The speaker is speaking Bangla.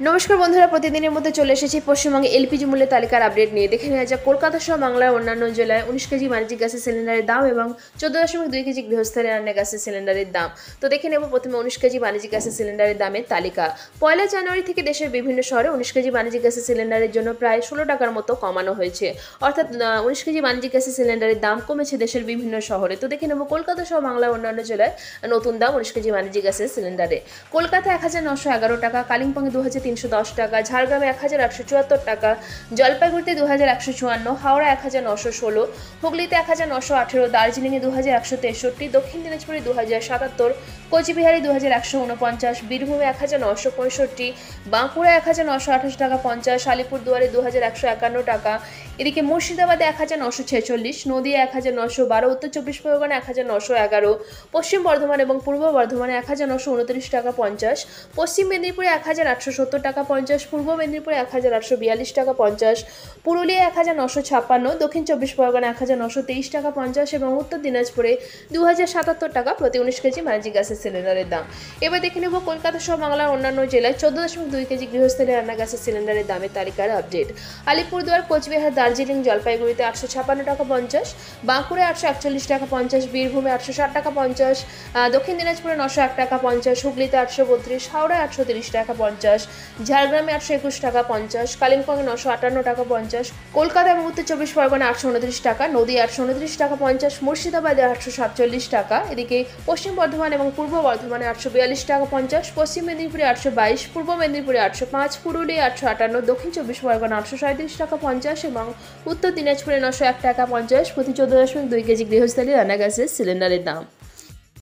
নমস্কার বন্ধুরা, প্রতিদিনের মধ্যে চলে এসেছি পশ্চিমবঙ্গে এলপিজি মূল্যের তালিকার আপডেট নিয়ে। দেখে নেওয়া যাক কলকাতা সহ বাংলার অন্যান্য জেলায় 19 কেজি বাণিজ্যিক গ্যাসের সিলিন্ডারের দাম এবং 14.2 কেজি গৃহস্থলের রান্না গ্যাসের সিলিন্ডারের দাম। তো দেখে নেব প্রথমে 19 কেজি বাণিজ্যিক গ্যাসের সিলিন্ডারের দামের তালিকা। 1 জানুয়ারি থেকে দেশের বিভিন্ন শহরে 19 কেজি বাণিজ্যিক গ্যাসের সিলিন্ডারের জন্য প্রায় 16 টাকার মতো কমানো হয়েছে। অর্থাৎ 19 কেজি বাণিজ্যিক গ্যাসের সিলিন্ডারের দাম কমেছে দেশের বিভিন্ন শহরে। তো দেখে নেব কলকাতা সহ বাংলার অন্যান্য জেলায় নতুন দাম 19 কেজি বাণিজ্যিক গ্যাসের সিলিন্ডারে। কলকাতা 1911 টাকা, কালিম্পংয়ে 2310 টাকা, ঝাড়গ্রামে 1874 টাকা, জলপাইগুড়িতে 2154, হাওড়া 1916, হুগলিতে 1918, দার্জিলিংয়ে 2163, দক্ষিণ দিনাজপুরে 2077, কোচবিহারে 2149, বীরভূমে 1965, বাঁকুড়া 1928 টাকা 50, আলিপুরদুয়ারে 2151 টাকা, এদিকে মুর্শিদাবাদে 1946, নদিয়া 1912, উত্তর চব্বিশ পরগনা 1911, পশ্চিম বর্ধমান এবং পূর্ব বর্ধমানে 1929 টাকা 50, পশ্চিম মেদিনীপুরে 1870 টাকা 50, পূর্ব মেদিনীপুরে 1842 টাকা 50, পুরুলিয়া 1956, দক্ষিণ চব্বিশ পরগনা 1923 টাকা 50 এবং উত্তর দিনাজপুরে 2077 টাকা প্রতি 19 কেজি বাণিজ্যিক গ্যাসের সিলিন্ডারের দাম। এবার দেখে নেব কলকাতা সহ বাংলার অন্যান্য জেলায় 14.2 কেজি গৃহস্থলের রান্না গ্যাসের সিলিন্ডারের দামের তালিকার আপডেট। আলিপুরদুয়ার, কোচবিহার, দার্জিলিং, জলপাইগুড়িতে 856 টাকা 50, বাঁকুড়ে 841 টাকা 50, বীরভূমে 860 টাকা 50, দক্ষিণ দিনাজপুরে 901 টাকা 50, হুগলিতে 832, হাওড়ায় 830 টাকা 50, ঝাড়গ্রামে 821 টাকা 50, কালিম্পংয়ে 958 টাকা 50, কলকাতা এবং উত্তর চব্বিশ পরগনা 829 টাকা, নদিয়া 829 টাকা 50, মুর্শিদাবাদে 847 টাকা, এদিকে পশ্চিম বর্ধমান এবং পূর্ব বর্ধমানে 842 টাকা 50, পশ্চিম মেদিনীপুরে 822, পূর্ব মেদিনীপুরে 805, পুরুলিয়া 858, দক্ষিণ চব্বিশ পরগনা 837 টাকা 50 এবং উত্তর দিনাজপুরে 901 টাকা 50 প্রতি 14.2 কেজি গৃহস্থলী রান্না গ্যাসের সিলিন্ডারের দাম।